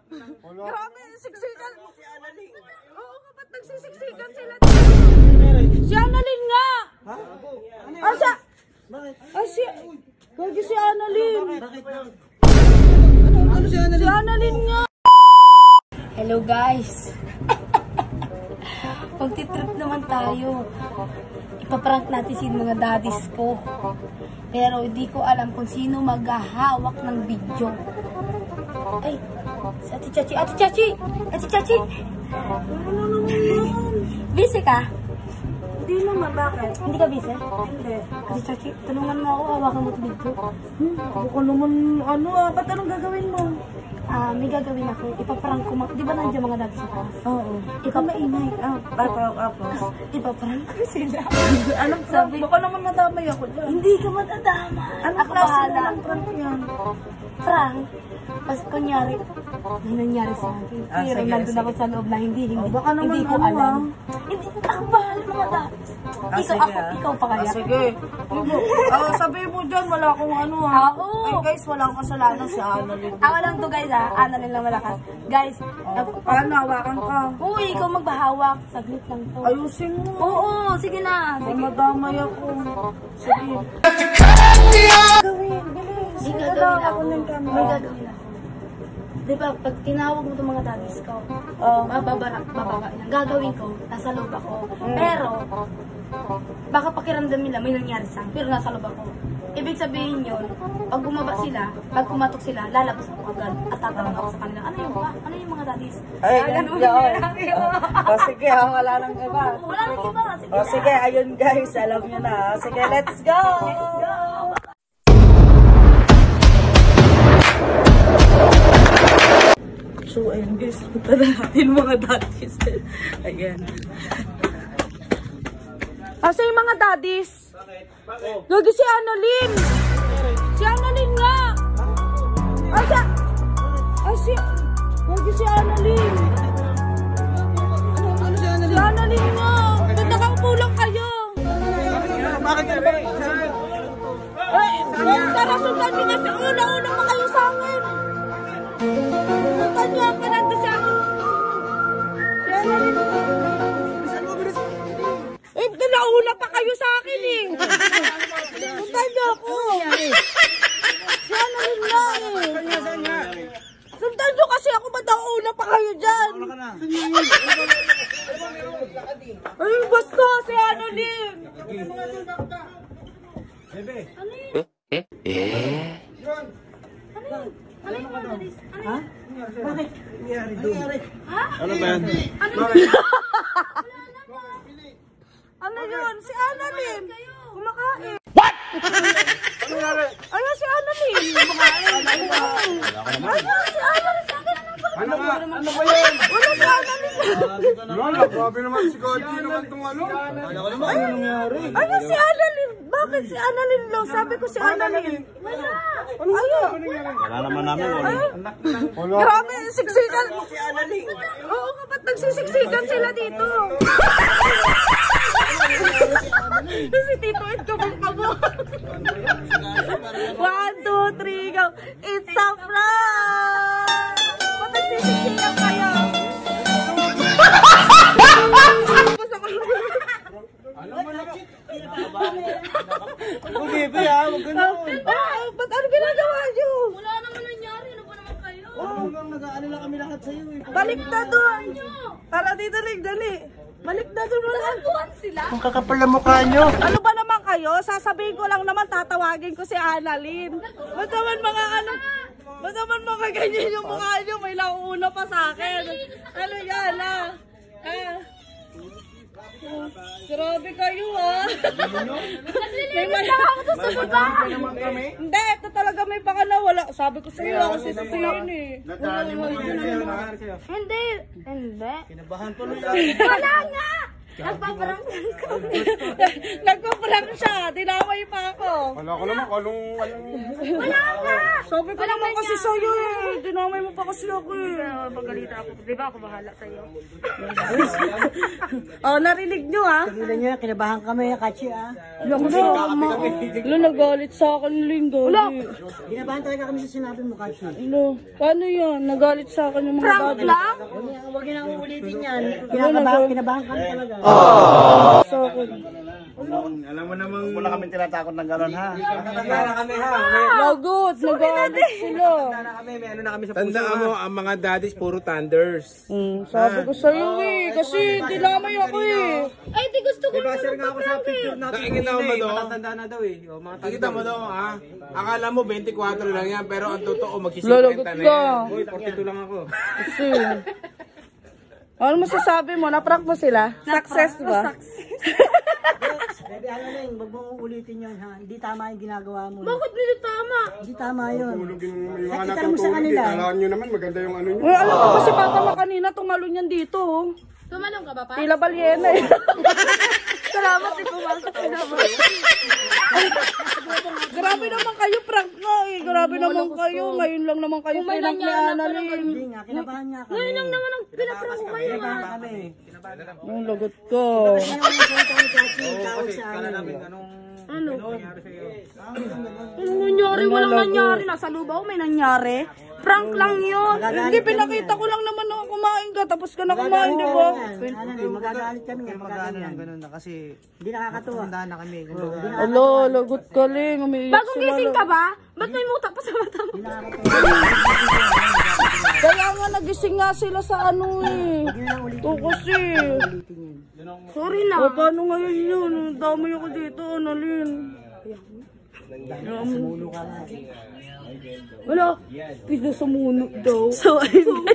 Grabe, siksikan. Oo, kapag nagsisiksikan sila dito. Si Annalyn nga. Ha? Bakit si Annalyn? Ano si Annalyn? Si Annalyn nga. Hello guys. Magti-trip naman tayo. Ipaprank natin si mga daddies ko. Pero hindi ko alam kung sino maghahawak ng video. Ay, si Ate Chachi. Ate Chachi! Ate Chachi! Busy ka? Hindi naman, bakit? Hindi ka busy? Hindi. Ate Chachi, tulungan mo ako. Hawakan mo ito video. Baka naman, ba't anong gagawin mo? May gagawin ako. Ipaprank ko. Di ba nandiyan mga daddies ko? Oo. Ikaw maingay. Ipaprank ko sila. Alam sabi, baka naman madamay ako dyan. Hindi ka matadama. Anong klase na lang prank yan? Prank? Pas kunyari, may nangyari sa akin. Pero nandun ako sa loob na hindi baka naman hindi ko alam. Hindi, ako bahala mga daddies. Ikaw pa kaya? Sige. Sabihin mo dyan, wala akong Oo. Ay guys, walang kasalanan si Annalyn. Ako lang to guys Annalyn lang malakas. Guys, Paano, hawakan ka? uy, ikaw magbahawak. Saglit lang to. Ayusin mo. Oo, sige na. Ay, madamay ako. Sige. Gawin, bilis. May gagawin ako. ng camera. May gagawin ako. Diba, pag tinawag mo itong mga daddies ko, bababa lang. Gagawin ko, nasa loob ako. Pero, baka pakiramdam nila may nangyari sa akin, pero nasa loob ako. Ibig sabihin yun, pag bumaba sila, pag kumatok sila, lalabas ako agad at tatanong ako sa kanila, ano yung mga daddies? Ay, sige, wala nang iba. Wala nang iba, sige O sige, ayun guys, alam nyo na. Sige, let's go! Let's go! So, ayun guys, punta na natin mga daddies. Ayan. Asa yung mga daddies? Lagi si Annalyn! Si Annalyn nga! Lagi si Annalyn! Si Annalyn nga! Nakaupo lang kayo! Bakit ka ba? Tara, sundan nyo kasi una-una pa kayo sa akin! Sundan nyo ako nandun sa akin! Si Annalyn! Nauna pa kayo sa akin eh! Sundan nyo ako! Si Annalyn nga eh! Sundan nyo kasi ako ba nauna pa kayo dyan? Ay, basta si Annalyn! Ano yung mga daddies? Ha? Bakit? Ano ba yan? Ano yun? Si Annalyn! Kumakain! Ayun si Annalyn! Kumakain! Ayun si Annalyn! Sa akin Ano ba? Ano ba yan? wala si Annalyn! Lola, grabe naman si Cody naman itong ano. Ano ka naman? Ano nangyari? Ayun si Annalyn! Bakit si Annalyn lang? Sabi ko si Annalyn! Wala! Ayun! Wala naman namin. Wala. Grabe! Siksikan! Si Annalyn. Oo, kapag nagsisiksikan sila dito! Si Tito Ed kumanta mo! 1, 2, 3, go! It's a prank! Ba't nagsisiksikan kayo? Huwag bebe ha, huwag ganun. Ba't ano ginagawa nyo? Wala naman nangyari. Ano ba naman kayo? Hanggang nag-aano lang kami lahat sa'yo eh. Balik na doon! Tara dito rin, dali! Balik na doon mga! Buwan sila? Ang kakapal na mukha nyo. Ano ba naman kayo? Sasabihin ko lang naman, tatawagin ko si Annalyn. Ba't naman mga ba't naman mga ganyan yung mukha nyo? May nauuna pa sa akin. Ano yan Grabe kayo May ako to sa baba. Hindi, ito talaga may baka na wala. Sabi ko sa'yo, ako sisisihin eh. Hindi. Kinabahan tuloy yan. Wala nga. Nagpaparang ko. Nagpa-prank siya, dinamay pa ako. Wala ko naman, anong... Wala ka! Sabi ko naman kasi sa'yo eh, dinamay mo pa kasi ako eh. Pagalitan ako. Di ba ako bahala sa'yo? Oh, narinig nyo ah. Sabihin niyo, kinabahan kami, Kachi ah. Yung na, nagalit sa akin linggo. Kinabahan talaga kami sa sinabi mo, Kachi. Ano, paano yun? Nagalit sa akin yung mga Prank daddy. lang? Huwag niyo nang uulitin yan. Kinabahan kami talaga. Sa akin. Alam mo namang... Wala kami tinatakot ng gano'n, ha? Lagot, nagalit sila. Tandaan mo, ang mga daddies puro thunders. Sabi ko sa'yo eh, kasi dinamay ako eh. Ay, di gusto ko na magpa-prank eh. Nakikita mo daw? Nakikita mo daw, ha? Akala mo 24 lang yan, pero ang totoo Lalagot magsi-50 na ka. yan. Uy, 42 lang ako. Kasi, ano masasabi mo? Na-prank mo sila? Success ba? Bebe, ano na yun, huwag mong uulitin yun ha. Hindi tama yung ginagawa mo. Bakit hindi tama? Hindi tama yun. Yung Nakita anak mo ng sa tulog, kanila. Kailangan nyo naman, maganda yung ano nyo. Uy, alam ko kasi bata mo kanina, tumalon yan dito. Oh. Tumalong ka ba pa? Tila balyena eh. Salamat eh, pumasok ka naman. Grabe naman kayo, prank nga eh. Grabe naman kayo. Ngayon lang naman kayo prank ni Annalyn. Hindi nga, kinabahan niya kami. Ngayon lang naman ang pinaprank ko kayo. Kinabahan kami. Ang lagot ko. Ano yung salita ni Kachi, tawag sa amin. Ano? Anong nangyari? Walang nangyari. Nasa lubaw may nangyari. Prank lang yun. Hindi, pinakita ko lang naman na kumain ka. Tapos ka na kumain, di ba? Magagalit kami yan, magagalit. Ganun na kasi Hindi nakakatuwa. tanda na kami. Alo, lagot ka ling. Umiiyak Bagong sila. gising ka ba? Ba't may muta pa sa mata mo? Kaya nga nagising nga sila sa ano eh. O kasi. Sorry na. O paano ngayon yun? Damay ako dito, Annalyn. Sumulo ka na. Wala. Pisa sa muno daw. So, ayun.